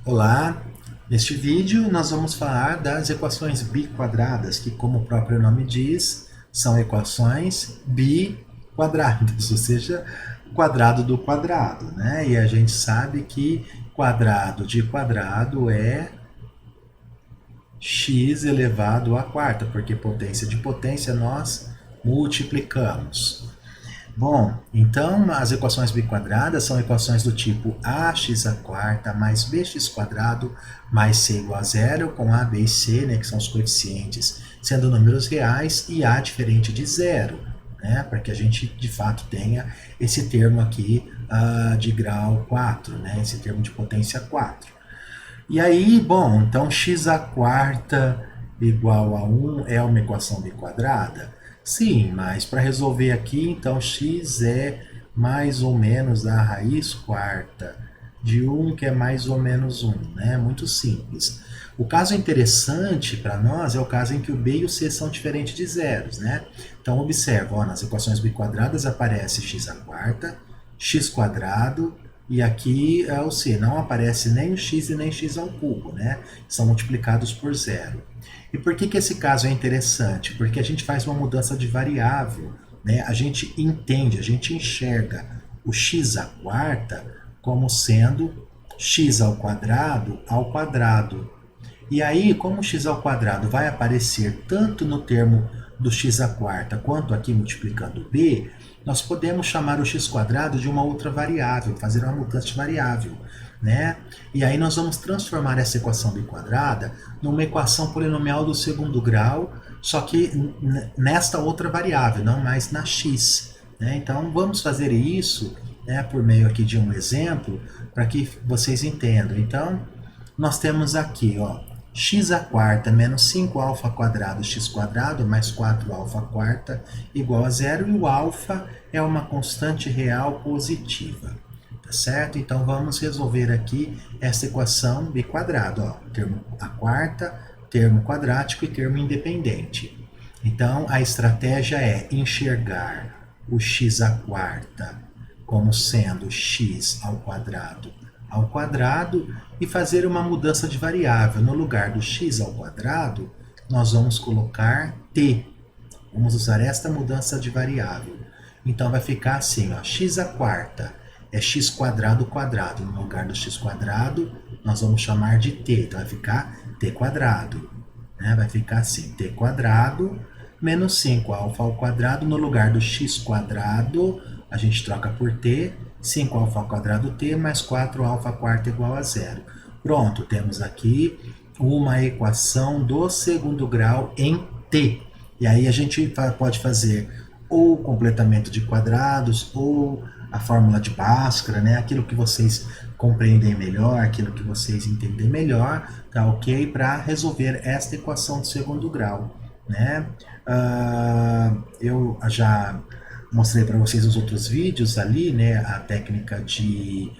Olá, neste vídeo nós vamos falar das equações biquadradas, que como o próprio nome diz, são equações biquadradas, ou seja, quadrado do quadrado, né? E a gente sabe que quadrado de quadrado é x elevado à quarta, porque potência de potência nós multiplicamos. Bom, então as equações biquadradas são equações do tipo ax à quarta mais bx quadrado mais c igual a zero, com a, b e c, né, que são os coeficientes, sendo números reais, e a diferente de zero, né, para que a gente de fato tenha esse termo aqui de grau 4, né, esse termo de potência 4. E aí, bom, então x à quarta igual a 1 é uma equação biquadrada? Sim, mas para resolver aqui, então x é mais ou menos a raiz quarta de 1, que é mais ou menos 1, né? Muito simples. O caso interessante para nós é o caso em que o b e o c são diferentes de zeros, né? Então, observa, ó, nas equações biquadradas aparece x à quarta, x quadrado, e aqui é o c, não aparece nem o x e nem x ao cubo, né? São multiplicados por zero. E por que esse caso é interessante? Porque a gente faz uma mudança de variável, né? A gente entende, a gente enxerga o x à quarta como sendo x ao quadrado. E aí, como x ao quadrado vai aparecer tanto no termo do x à quarta quanto aqui multiplicando b, nós podemos chamar o x quadrado de uma outra variável, fazer uma mudança de variável, né? E aí nós vamos transformar essa equação biquadrada numa equação polinomial do segundo grau, só que nesta outra variável, não mais na x, né? Então vamos fazer isso, né, por meio aqui de um exemplo, para que vocês entendam. Então, nós temos aqui, ó, x à quarta menos 5α quadrado x quadrado mais 4α quarta igual a zero, e o alfa é uma constante real positiva, tá certo? Então vamos resolver aqui essa equação biquadrado, ó, termo à quarta, termo quadrático e termo independente. Então a estratégia é enxergar o x à quarta como sendo x ao quadrado e fazer uma mudança de variável. No lugar do x ao quadrado, nós vamos colocar t. Vamos usar esta mudança de variável. Então vai ficar assim, ó, x à quarta é x quadrado quadrado. No lugar do x quadrado, nós vamos chamar de t. Então vai ficar t quadrado. Né? Vai ficar assim, t quadrado menos 5α ao quadrado. No lugar do x quadrado, a gente troca por t. 5α quadrado t mais 4α quarta igual a zero. Pronto, temos aqui uma equação do segundo grau em t. E aí a gente pode fazer ou o completamento de quadrados ou a fórmula de Bhaskara, né? Aquilo que vocês compreendem melhor, aquilo que vocês entendem melhor, tá ok? Para resolver esta equação do segundo grau, né? Eu já mostrei para vocês nos outros vídeos ali, né, a técnica de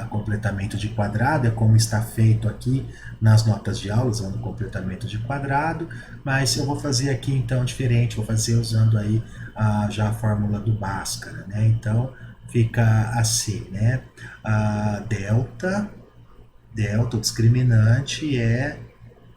completamento de quadrado, é como está feito aqui nas notas de aula, usando completamento de quadrado, mas eu vou fazer aqui então diferente, vou fazer usando aí já a fórmula do Bhaskara, né? Então fica assim, né? Delta, o discriminante é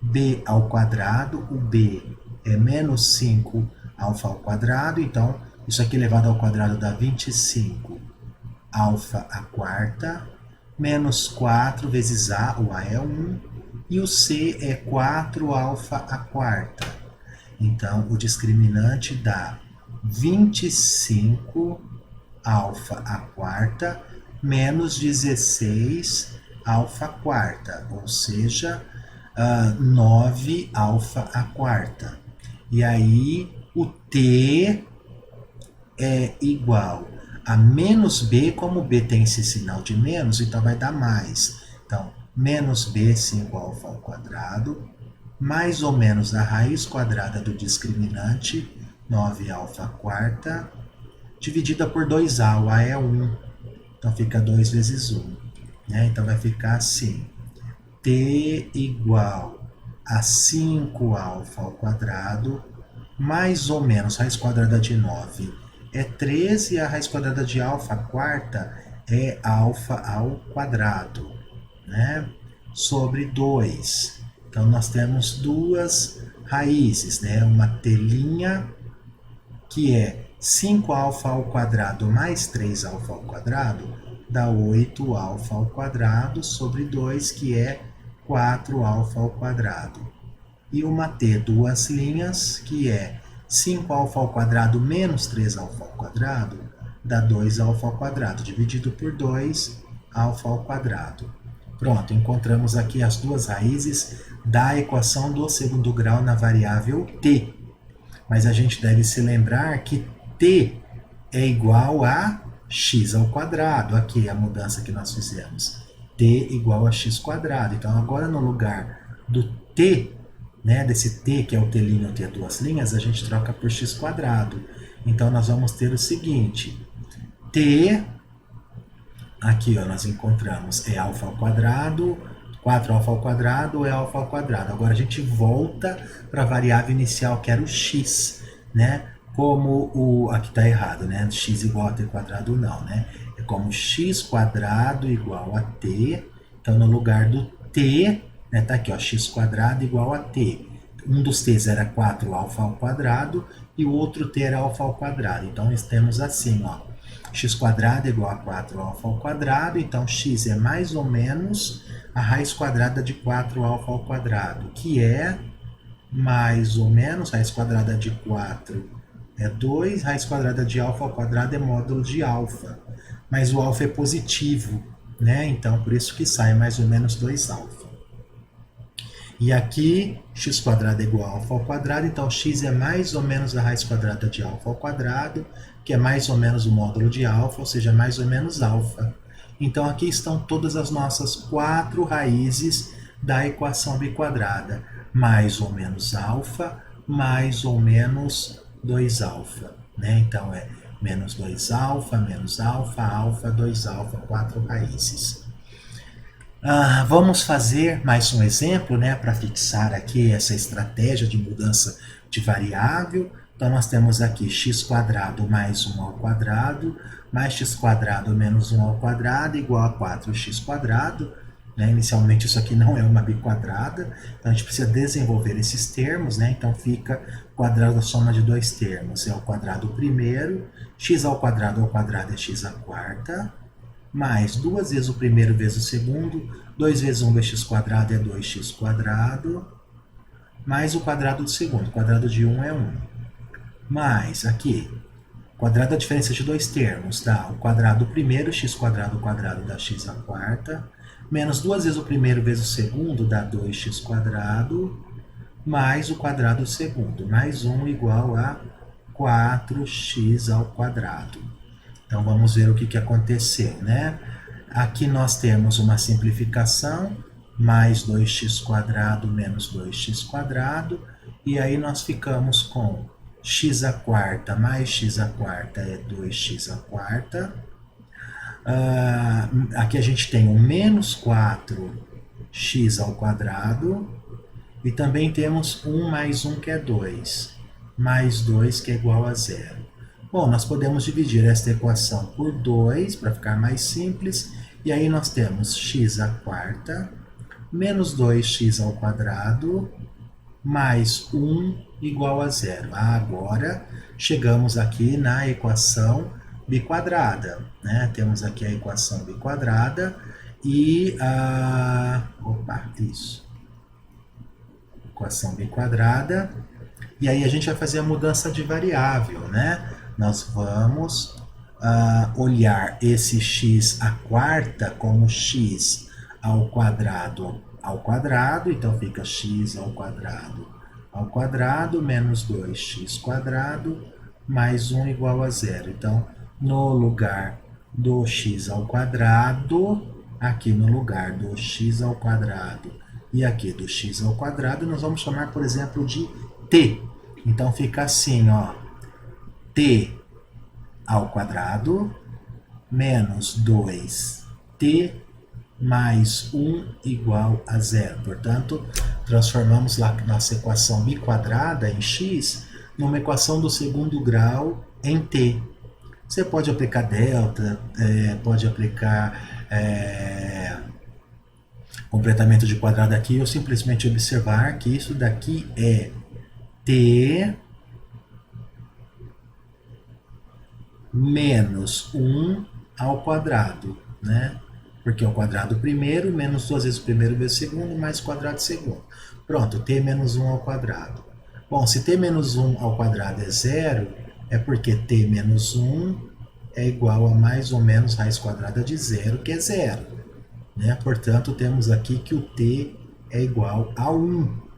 b ao quadrado, o b é menos 5 alfa ao quadrado, então isso aqui elevado ao quadrado dá 25 alfa à quarta, menos 4 vezes a, o a é 1, e o c é 4 alfa à quarta. Então, o discriminante dá 25 alfa à quarta menos 16 alfa à quarta, ou seja, 9 alfa à quarta. E aí, o t é igual a menos b, como b tem esse sinal de menos, então vai dar mais. Então, menos b, 5α ao quadrado, mais ou menos a raiz quadrada do discriminante, 9α quarta, dividida por 2a, o a é 1, então fica 2 vezes 1. Né? Então vai ficar assim, t igual a 5α ao quadrado, mais ou menos, raiz quadrada de 9 é 13, e a raiz quadrada de alfa quarta é alfa ao quadrado, né? sobre 2. Então, nós temos duas raízes, né? Uma telinha que é 5α ao quadrado mais 3α ao quadrado, dá 8α ao quadrado sobre 2, que é 4α ao quadrado. E uma T, duas linhas, que é 5α ao quadrado menos 3α ao quadrado, dá 2α ao quadrado, dividido por 2, α ao quadrado. Pronto, encontramos aqui as duas raízes da equação do segundo grau na variável t. Mas a gente deve se lembrar que t é igual a x ao quadrado. Aqui é a mudança que nós fizemos. T igual a x quadrado. Então, agora no lugar do t, né, desse t que é o telinho T duas linhas, a gente troca por x quadrado. Então, nós vamos ter o seguinte. T, aqui ó, nós encontramos é α ao quadrado, 4α ao quadrado é α ao quadrado. Agora a gente volta para a variável inicial, que era o x, né? Como o... aqui está errado, né? X igual a t quadrado não, né? É como x quadrado igual a t. Então, no lugar do t, né? Tá aqui, ó, x quadrado igual a t. Um dos t's era 4α ao quadrado e o outro t era α ao quadrado. Então, nós temos assim, ó. X quadrado é igual a 4α ao quadrado, então x é mais ou menos a raiz quadrada de 4α ao quadrado, que é mais ou menos, raiz quadrada de 4 é 2, raiz quadrada de α ao quadrado é módulo de alfa, mas o alfa é positivo, né? Então por isso que sai mais ou menos 2α. E aqui, x quadrado é igual a alfa ao quadrado, então x é mais ou menos a raiz quadrada de alfa ao quadrado, que é mais ou menos o módulo de alfa, ou seja, mais ou menos alfa. Então aqui estão todas as nossas 4 raízes da equação biquadrada. Mais ou menos alfa, mais ou menos 2α. Né? Então é menos 2α, menos alfa, alfa, 2α, 4 raízes. Vamos fazer mais um exemplo, né, para fixar aqui essa estratégia de mudança de variável. Então, nós temos aqui x quadrado mais 1 ao quadrado, mais x quadrado menos 1 ao quadrado, igual a 4x quadrado. Né? Inicialmente, isso aqui não é uma biquadrada, então a gente precisa desenvolver esses termos. Né? Então, fica quadrado da soma de dois termos, é o quadrado primeiro, x ao quadrado é x à quarta, mais 2 vezes o primeiro vezes o segundo, 2 vezes 1 vezes x quadrado é 2x quadrado, mais o quadrado do segundo, o quadrado de 1 é 1. Mais, aqui, quadrado da diferença de dois termos, dá o quadrado do primeiro, x quadrado dá x à quarta, menos 2 vezes o primeiro vezes o segundo, dá 2x quadrado, mais o quadrado do segundo, mais 1 igual a 4x ao quadrado. Então, vamos ver o que aconteceu, né? Aqui nós temos uma simplificação, mais 2x quadrado menos 2x quadrado, e aí nós ficamos com x à quarta mais x à quarta é 2x à quarta. Aqui a gente tem o menos 4x ao quadrado, e também temos 1 mais 1 que é 2, mais 2 que é igual a 0. Bom, nós podemos dividir esta equação por 2, para ficar mais simples, e aí nós temos x à quarta, menos 2x ao quadrado, mais 1 igual a 0. Agora, chegamos aqui na equação biquadrada. Né? Temos aqui a equação biquadrada e a... equação biquadrada. E aí a gente vai fazer a mudança de variável, né? Nós vamos olhar esse x à quarta como x ao quadrado, então fica x ao quadrado menos 2x quadrado mais 1 igual a 0. Então, no lugar do x ao quadrado, aqui no lugar do x ao quadrado e aqui do x ao quadrado, nós vamos chamar, por exemplo, de t. Então, fica assim, ó, t ao quadrado menos 2t mais 1 igual a 0. Portanto, transformamos lá nossa equação biquadrada em x numa equação do segundo grau em t. Você pode aplicar delta, pode aplicar Completamento de quadrado aqui, eu simplesmente observar que isso daqui é t menos 1 ao quadrado, né? Porque é o quadrado primeiro, menos 2 vezes o primeiro vezes o segundo, mais o quadrado segundo. Pronto, t menos 1 ao quadrado. Bom, se t menos 1 ao quadrado é zero, é porque t menos 1 é igual a mais ou menos raiz quadrada de zero, que é zero. Né? Portanto, temos aqui que o t é igual a 1.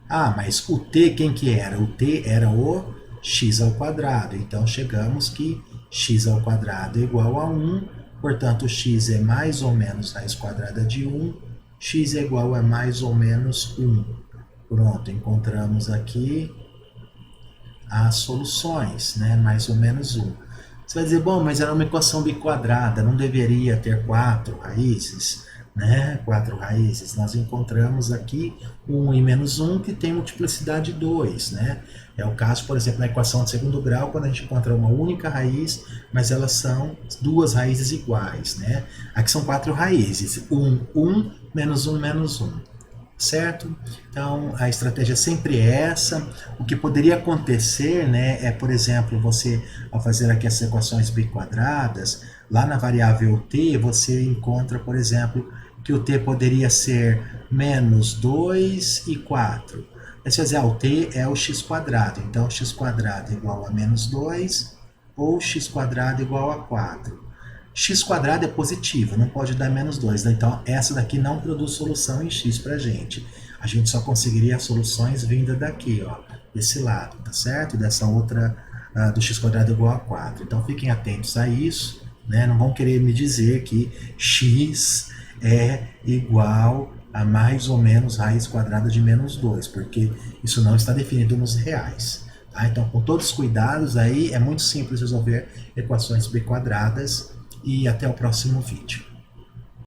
Ah, mas o t quem que era? O t era o x ao quadrado. Então, chegamos que x ao quadrado é igual a 1. Portanto, x é mais ou menos raiz quadrada de 1. X é igual a mais ou menos 1. Pronto, encontramos aqui as soluções, né? Mais ou menos 1. Você vai dizer, bom, mas era uma equação biquadrada, não deveria ter 4 raízes, né? 4 raízes. Nós encontramos aqui 1 e menos 1 que tem multiplicidade 2, né? É o caso, por exemplo, na equação de segundo grau, quando a gente encontra uma única raiz, mas elas são duas raízes iguais, né? Aqui são 4 raízes, 1, menos 1, menos 1. Certo? Então, a estratégia é sempre essa. O que poderia acontecer, né, é, por exemplo, você, ao fazer aqui as equações biquadradas, lá na variável t, você encontra, por exemplo, que o t poderia ser menos 2 e 4. Aí você vai dizer, o t é o x quadrado, então x quadrado é igual a menos 2 ou x quadrado é igual a 4. X quadrado é positivo, não pode dar menos 2. Né? Então, essa daqui não produz solução em x para a gente. A gente só conseguiria as soluções vindas daqui, ó, desse lado, tá certo? Dessa outra, do x quadrado igual a 4. Então, fiquem atentos a isso, né? Não vão querer me dizer que x é igual a mais ou menos raiz quadrada de menos 2, porque isso não está definido nos reais. Tá? Então, com todos os cuidados aí, é muito simples resolver equações biquadradas. E até o próximo vídeo.